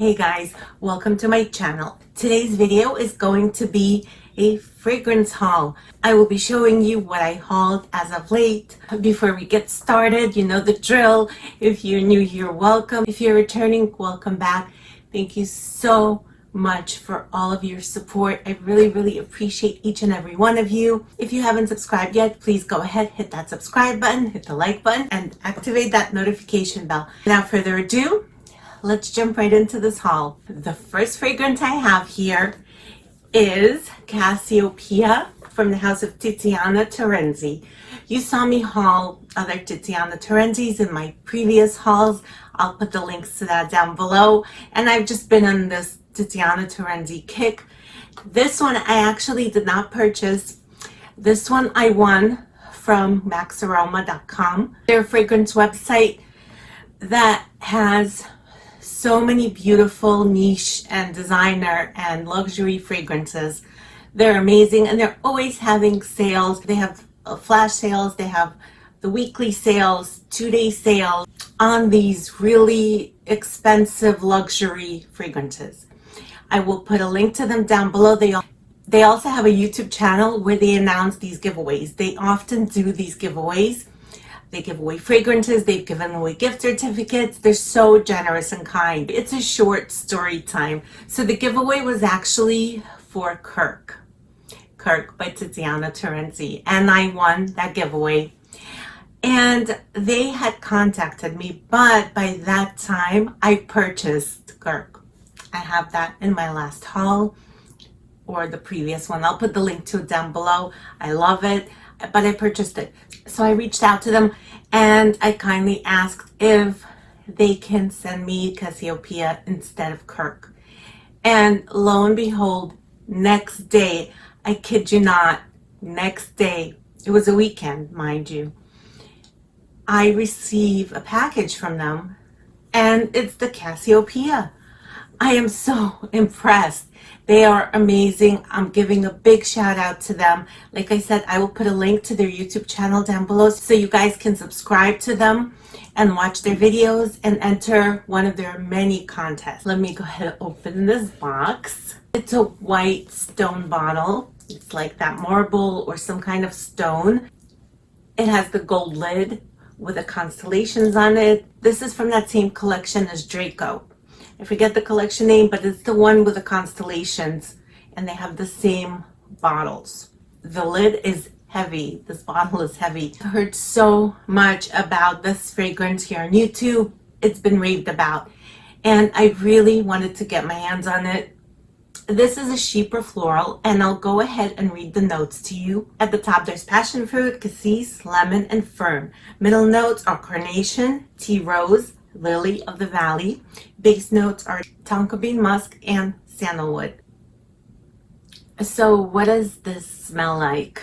Hey guys, welcome to my channel. Today's video is going to be a fragrance haul. I will be showing you what I hauled as of late. Before we get started, you know the drill. If you're new here, welcome. If you're returning, welcome back. Thank you so much for all of your support. I really appreciate each and every one of you. If you haven't subscribed yet, please go ahead, hit that subscribe button, hit the like button, and activate that notification bell. Without further ado, let's jump right into this haul. The first fragrance I have here is Cassiopea from the house of Tiziana Terenzi. You saw me haul other Tiziana Terenzis in my previous hauls. I'll put the links to that down below. And I've just been on this Tiziana Terenzi kick. This one I actually did not purchase. This one I won from maxaroma.com. Their fragrance website that has so many beautiful niche and designer and luxury fragrances. They're amazing and they're always having sales. They have flash sales, they have the weekly sales, 2-day sales on these really expensive luxury fragrances. I will put a link to them down below. They also have a YouTube channel where they announce these giveaways. They often do these giveaways. They give away fragrances, they've given away gift certificates. They're so generous and kind. It's a short story time. So the giveaway was actually for Kirk by Tiziana Terenzi. And I won that giveaway. And they had contacted me, but by that time I purchased Kirk. I have that in my last haul or the previous one. I'll put the link to it down below. I love it, but I purchased it. So I reached out to them and I kindly asked if they can send me Cassiopea instead of Kirk. And lo and behold, next day, I kid you not, next day, it was a weekend, mind you, I receive a package from them and it's the Cassiopea. I am so impressed. They are amazing. I'm giving a big shout out to them. Like I said, I will put a link to their YouTube channel down below so you guys can subscribe to them and watch their videos and enter one of their many contests. Let me go ahead and open this box. It's a white stone bottle. It's like that marble or some kind of stone. It has the gold lid with the constellations on it. This is from that same collection as Draco. I forget the collection name, but it's the one with the constellations and they have the same bottles. The lid is heavy. This bottle is heavy. I heard so much about this fragrance here on YouTube. It's been raved about and I really wanted to get my hands on it. This is a chypre floral and I'll go ahead and read the notes to you. At the top there's passion fruit, cassis, lemon, and fern. Middle notes are carnation, tea rose, lily of the valley. Base notes are tonka bean musk and sandalwood. So what does this smell like?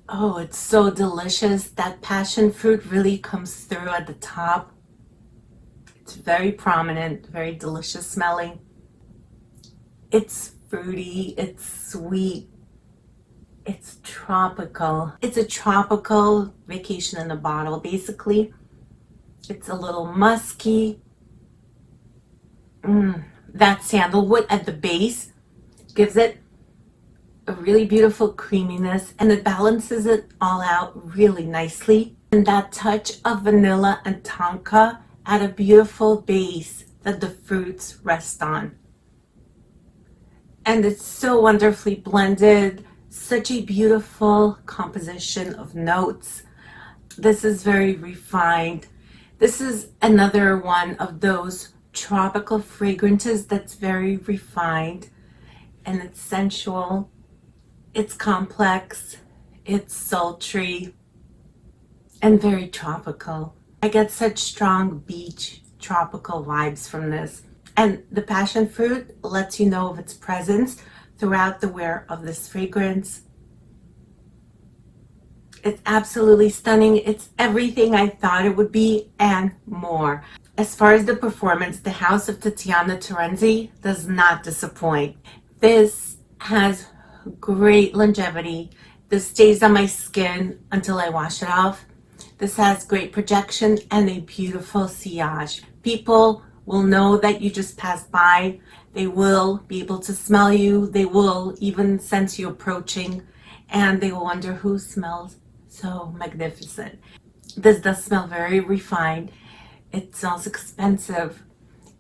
Oh, it's so delicious. That passion fruit really comes through at the top. It's very prominent, very delicious smelling. It's fruity, it's sweet, it's tropical. It's a tropical vacation in a bottle, basically. It's a little musky. That sandalwood at the base gives it a really beautiful creaminess and it balances it all out really nicely. And that touch of vanilla and tonka at a beautiful base that the fruits rest on. And it's so wonderfully blended, such a beautiful composition of notes. This is very refined. This is another one of those tropical fragrances that's very refined and it's sensual, it's complex, it's sultry, and very tropical. I get such strong beach tropical vibes from this. And the passion fruit lets you know of its presence throughout the wear of this fragrance. It's absolutely stunning. It's everything I thought it would be and more. As far as the performance, the house of Tiziana Terenzi does not disappoint. This has great longevity This stays on my skin until I wash it off. This has great projection and a beautiful sillage. People will know that you just passed by. They will be able to smell you. They will even sense you approaching, and they will wonder who smells so magnificent. This does smell very refined. It smells expensive,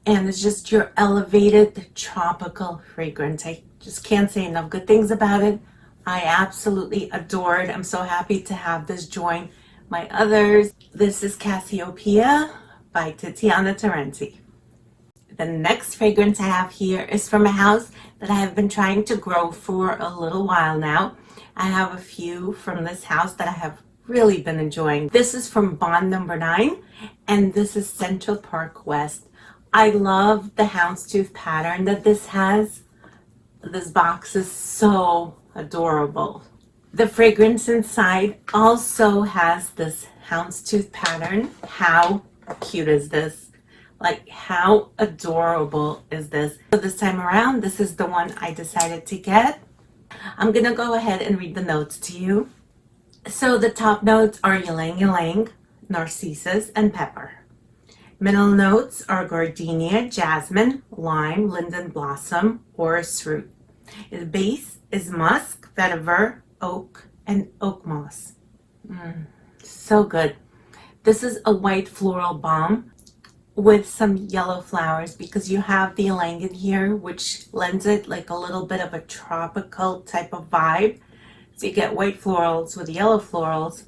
and it's just your elevated tropical fragrance. I just can't say enough good things about it. I absolutely adore it. I'm so happy to have this join my others. This is Cassiopea by Tiziana Terenzi. The next fragrance I have here is from a house that I have been trying to grow for a little while now. I have a few from this house that I have really been enjoying. This is from Bond number 9, and this is Central Park West. I love the houndstooth pattern that this has. This box is so adorable. The fragrance inside also has this houndstooth pattern. How cute is this? Like, how adorable is this? So this time around, this is the one I decided to get. I'm gonna go ahead and read the notes to you. So the top notes are ylang ylang, narcissus, and pepper. Middle notes are gardenia, jasmine, lime, linden blossom, orris root. The base is musk, vetiver, oak, and oak moss. So good. This is a white floral balm with some yellow flowers because you have the ylang in here, which lends it like a little bit of a tropical type of vibe. So you get white florals with yellow florals,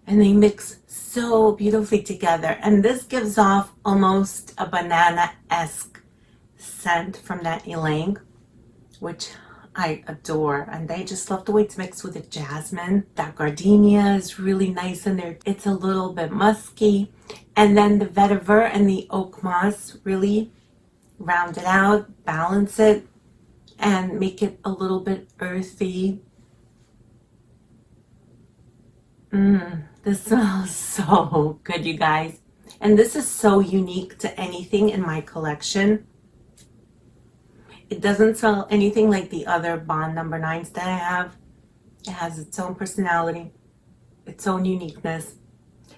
and they mix so beautifully together. And this gives off almost a banana-esque scent from that ylang, which I adore. And I just love the way it's mixed with the jasmine. That gardenia is really nice in there. It's a little bit musky. And then the vetiver and the oak moss really round it out, balance it, and make it a little bit earthy. This smells so good, you guys. And this is so unique to anything in my collection. It doesn't smell anything like the other Bond number 9s that I have. It has its own personality, its own uniqueness.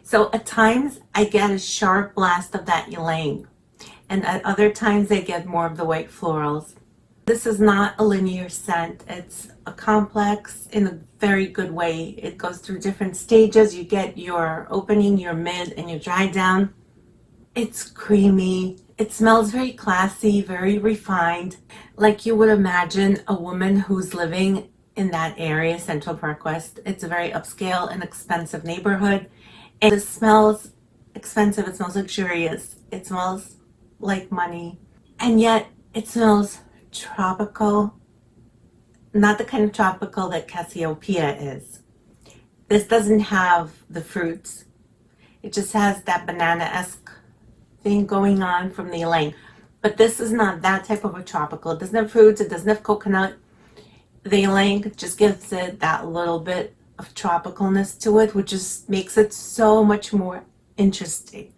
So at times I get a sharp blast of that ylang, and at other times I get more of the white florals. This is not a linear scent. It's a complex in a very good way. It goes through different stages. You get your opening, your mid, and your dry down. It's creamy. It smells very classy, very refined, like you would imagine a woman who's living in that area, Central Park West. It's a very upscale and expensive neighborhood. And it smells expensive. It smells luxurious. It smells like money. And yet it smells tropical. Not the kind of tropical that Cassiopea is. This doesn't have the fruits. It just has that banana-esque thing going on from the ylang. But this is not that type of a tropical. It doesn't have fruits. It doesn't have coconut. The ylang just gives it that little bit of tropicalness to it, which just makes it so much more interesting.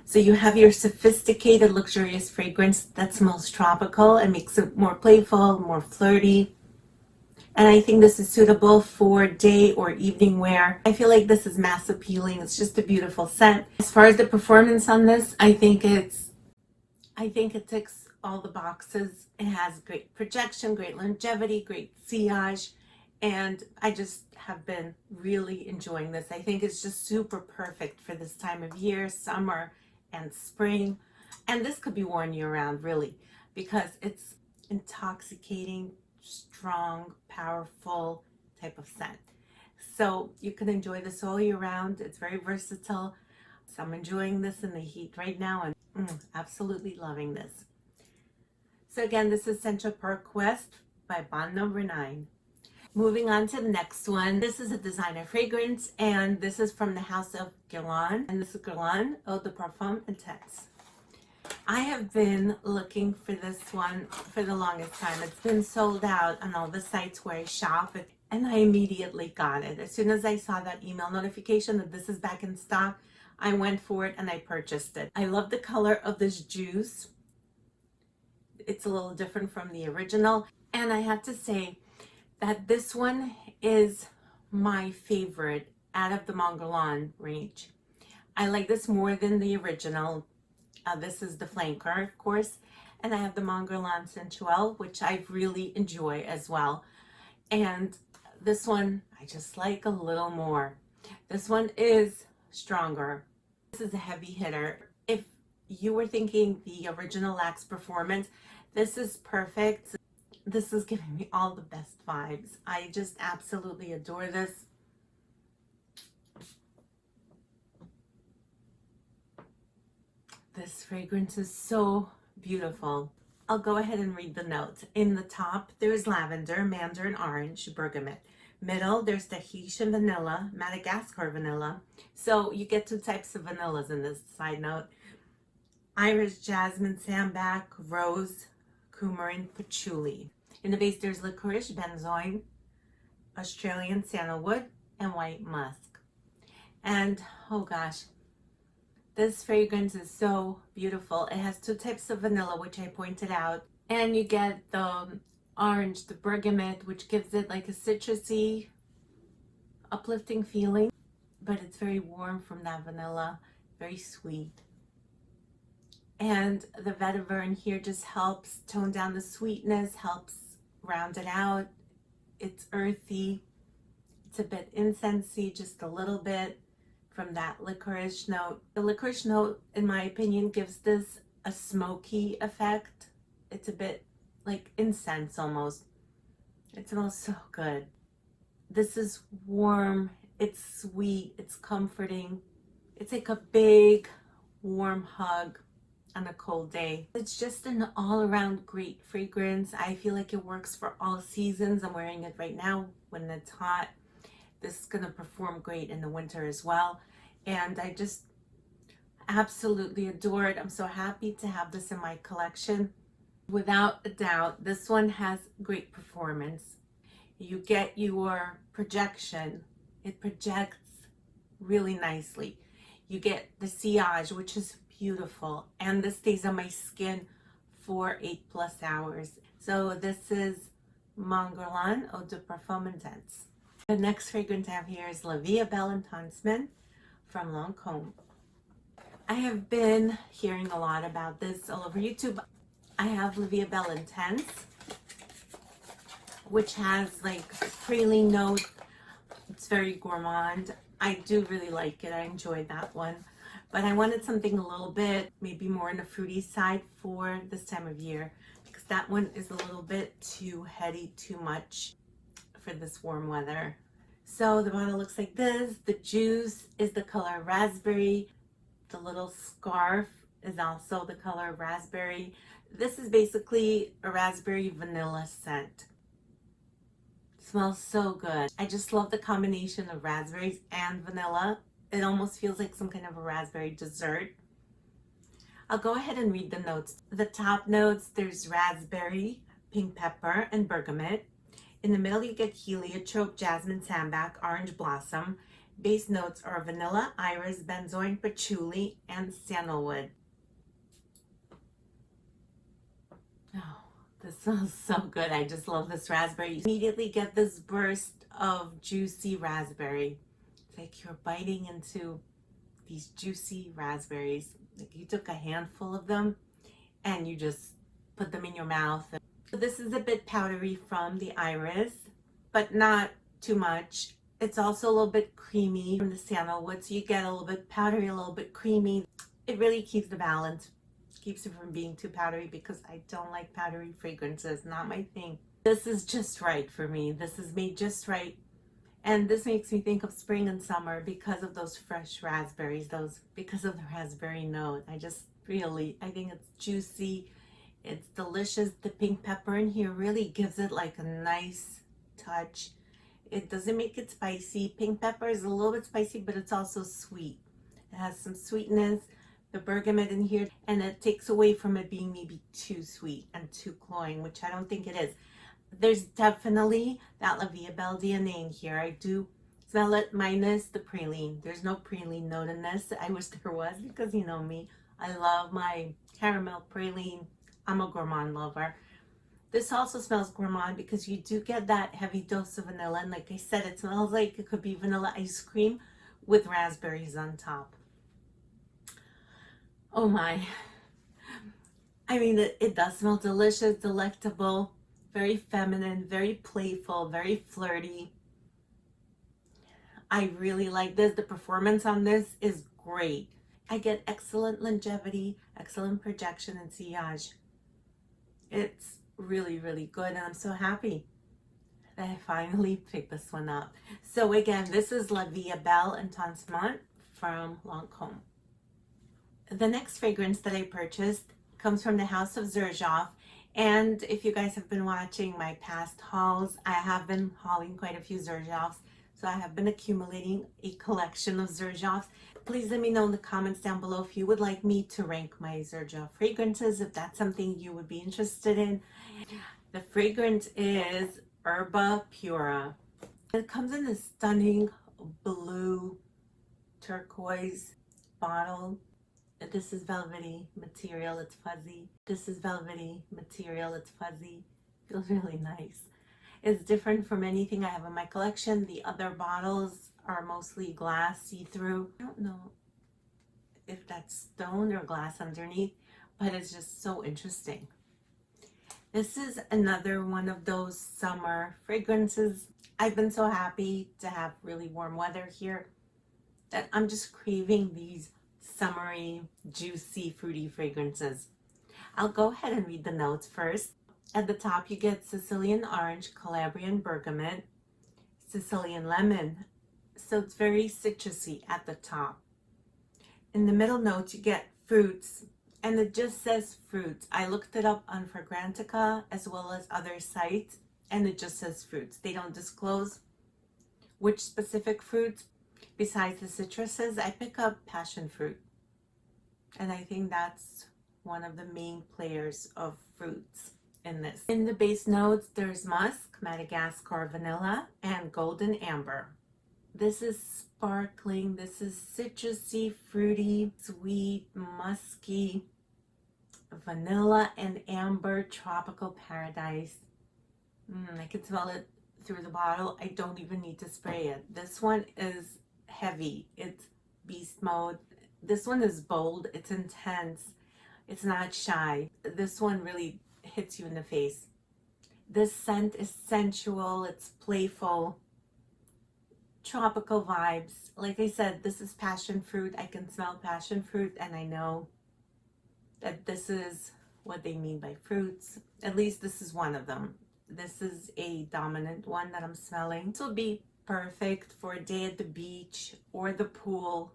So you have your sophisticated, luxurious fragrance that smells tropical and makes it more playful, more flirty. And I think this is suitable for day or evening wear. I feel like this is mass appealing. It's just a beautiful scent. As far as the performance on this, I think it ticks all the boxes. It has great projection, great longevity, great sillage, and I just have been really enjoying this. I think it's just super perfect for this time of year, summer and spring. And this could be worn year-round, really, because it's intoxicating, strong, powerful type of scent. So you can enjoy this all year round. It's very versatile. So I'm enjoying this in the heat right now and absolutely loving this. So again, this is Central Park West by Bond number 9. Moving on to the next one. This is a designer fragrance, and this is from the house of Guerlain, and this is Guerlain Intense. I have been looking for this one for the longest time. It's been sold out on all the sites where I shop, and I immediately got it. As soon as I saw that email notification that this is back in stock, I went for it and I purchased it. I love the color of this juice. It's a little different from the original, and I have to say that this one is my favorite out of the Guerlain range. I like this more than the original. This is the flanker, of course, and I have the Guerlain Sensuel, which I really enjoy as well. And this one I just like a little more. This one is stronger. This is a heavy hitter. If you were thinking the original lacks performance, this is perfect. This is giving me all the best vibes. I just absolutely adore this. This fragrance is so beautiful. I'll go ahead and read the notes. In the top, there's lavender, mandarin orange, bergamot. Middle, there's Tahitian vanilla, Madagascar vanilla. So you get two types of vanillas in this side note. Iris, jasmine, sambac, rose, coumarin, patchouli. In the base, there's licorice, benzoin, Australian sandalwood, and white musk. And oh gosh, this fragrance is so beautiful. It has two types of vanilla, which I pointed out. And you get the orange, the bergamot, which gives it like a citrusy, uplifting feeling. But it's very warm from that vanilla, very sweet. And the vetiver in here just helps tone down the sweetness, helps round it out. It's earthy. It's a bit incensey, just a little bit from that licorice note. The licorice note, in my opinion, gives this a smoky effect. It's a bit like incense almost. It smells so good. This is warm, it's sweet, it's comforting. It's like a big warm hug on a cold day. It's just an all-around great fragrance. I feel like it works for all seasons. I'm wearing it right now when it's hot. This is going to perform great in the winter as well. And I just absolutely adore it. I'm so happy to have this in my collection. Without a doubt, this one has great performance. You get your projection. It projects really nicely. You get the sillage, which is beautiful, and this stays on my skin for 8+ hours. So this is Guerlain Eau de Parfum Intense. The next fragrance I have here is La Belle Intenssement from Lancome. I have been hearing a lot about this all over YouTube. I have La Belle Intense, which has like praline note. It's very gourmand. I do really like it. I enjoyed that one. But I wanted something a little bit, maybe more on the fruity side for this time of year, because that one is a little bit too heady, too much for this warm weather. So the bottle looks like this. The juice is the color raspberry. The little scarf is also the color raspberry. This is basically a raspberry vanilla scent. It smells so good. I just love the combination of raspberries and vanilla. It almost feels like some kind of a raspberry dessert. I'll go ahead and read the notes. The top notes, there's raspberry, pink pepper, and bergamot. In the middle, you get heliotrope, jasmine, sambac, orange blossom. Base notes are vanilla, iris, benzoin, patchouli, and sandalwood. Oh, this smells so good. I just love this raspberry. You immediately get this burst of juicy raspberry. It's like you're biting into these juicy raspberries. Like you took a handful of them and you just put them in your mouth. So this is a bit powdery from the iris, but not too much. It's also a little bit creamy from the sandalwood, so you get a little bit powdery, a little bit creamy. It really keeps the balance, keeps it from being too powdery, because I don't like powdery fragrances, not my thing. This is just right for me. This is made just right. And this makes me think of spring and summer because of those fresh raspberries, because of the raspberry note. I think it's juicy. It's delicious. The pink pepper in here really gives it like a nice touch. It doesn't make it spicy. Pink pepper is a little bit spicy, but it's also sweet. It has some sweetness. The bergamot in here, and it takes away from it being maybe too sweet and too cloying, which I don't think it is. There's definitely that La Belle DNA in here. I do smell it minus the praline. There's no praline note in this. I wish there was, because you know me. I love my caramel praline. I'm a gourmand lover. This also smells gourmand because you do get that heavy dose of vanilla. And like I said, it smells like it could be vanilla ice cream with raspberries on top. Oh my. I mean, it does smell delicious, delectable, very feminine, very playful, very flirty. I really like this. The performance on this is great. I get excellent longevity, excellent projection, and sillage. It's really, really good, and I'm so happy that I finally picked this one up. So again, this is La Vie Belle Intenssement from Lancome. The next fragrance that I purchased comes from the house of Xerjoff. And if you guys have been watching my past hauls, I have been hauling quite a few Xerjoffs. So I have been accumulating a collection of Xerjoffs. Please let me know in the comments down below if you would like me to rank my Xerjoff fragrances, if that's something you would be interested in. The fragrance is Erba Pura. It comes in this stunning blue turquoise bottle. This is velvety material, it's fuzzy. This is velvety material, it's fuzzy. Feels really nice. It's different from anything I have in my collection. The other bottles are mostly glass, see-through. I don't know if that's stone or glass underneath, but it's just so interesting. This is another one of those summer fragrances. I've been so happy to have really warm weather here that I'm just craving these summery, juicy, fruity fragrances. I'll go ahead and read the notes first. At the top, you get Sicilian orange, Calabrian bergamot, Sicilian lemon. So it's very citrusy at the top. In the middle notes, you get fruits, and it just says fruits. I looked it up on Fragrantica as well as other sites, and it just says fruits. They don't disclose which specific fruits. Besides the citruses, I pick up passion fruit. And I think that's one of the main players of fruits in this. In the base notes, there's musk, Madagascar vanilla, and golden amber. This is sparkling. This is citrusy, fruity, sweet, musky, vanilla and amber tropical paradise. I can smell it through the bottle. I don't even need to spray it. This one is heavy. It's beast mode. This one is bold. It's intense. It's not shy. This one really hits you in the face. This scent is sensual. It's playful. Tropical vibes. Like I said, this is passion fruit. I can smell passion fruit, and I know that this is what they mean by fruits. At least this is one of them. This is a dominant one that I'm smelling. This will be perfect for a day at the beach or the pool.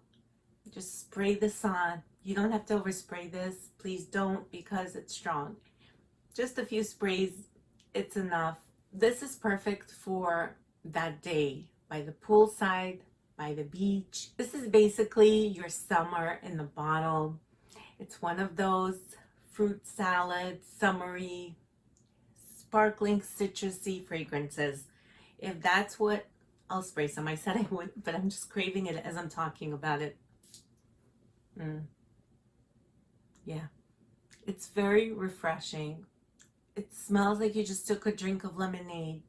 Just spray this on. You don't have to overspray this. Please don't, because it's strong. Just a few sprays, it's enough. This is perfect for that day by the poolside, by the beach. This is basically your summer in the bottle. It's one of those fruit salad, summery, sparkling, citrusy fragrances. If that's what, I'll spray some. I said I wouldn't, but I'm just craving it as I'm talking about it. Yeah, it's very refreshing. It smells like you just took a drink of lemonade.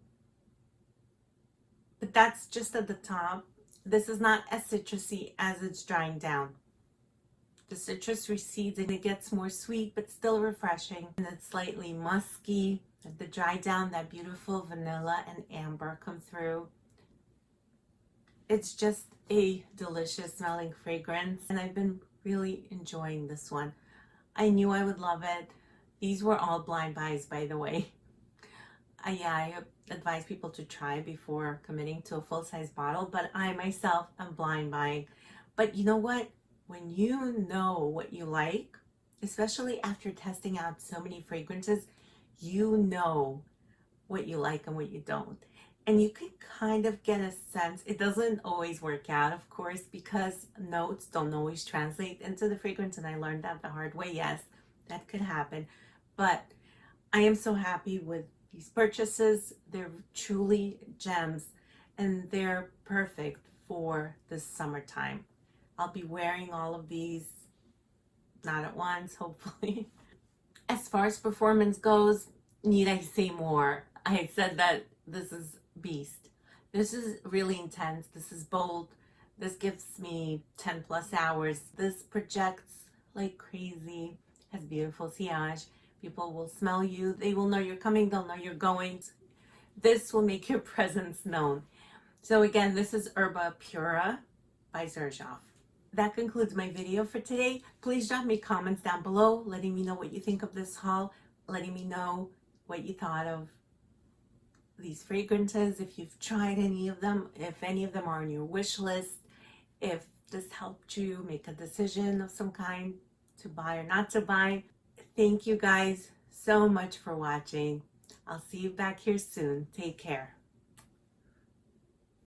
But that's just at the top. This is not as citrusy as it's drying down. The citrus recedes and it gets more sweet, but still refreshing. And it's slightly musky. At the dry down, that beautiful vanilla and amber come through. It's just a delicious smelling fragrance, and I've been really enjoying this one. I knew I would love it. These were all blind buys, by the way. I advise people to try before committing to a full-size bottle, but I myself am blind buying. But you know what? When you know what you like, especially after testing out so many fragrances, you know what you like and what you don't. And you can kind of get a sense. It doesn't always work out, of course, because notes don't always translate into the fragrance, and I learned that the hard way. Yes, that could happen. But I am so happy with these purchases. They're truly gems, and they're perfect for this summertime. I'll be wearing all of these, not at once, hopefully. As far as performance goes, Need I say more? I said that this is beast. This is really intense. This is bold. This gives me 10 plus hours. This projects like crazy. Has beautiful sillage. People will smell you. They will know you're coming. They'll know you're going. This will make your presence known. So again, this is Erba Pura by Xerjoff. That concludes my video for today. Please drop me comments down below, letting me know what you think of this haul, letting me know what you thought of these fragrances, if you've tried any of them, if any of them are on your wish list, if this helped you make a decision of some kind to buy or not to buy. Thank you guys so much for watching. I'll see you back here soon. Take care.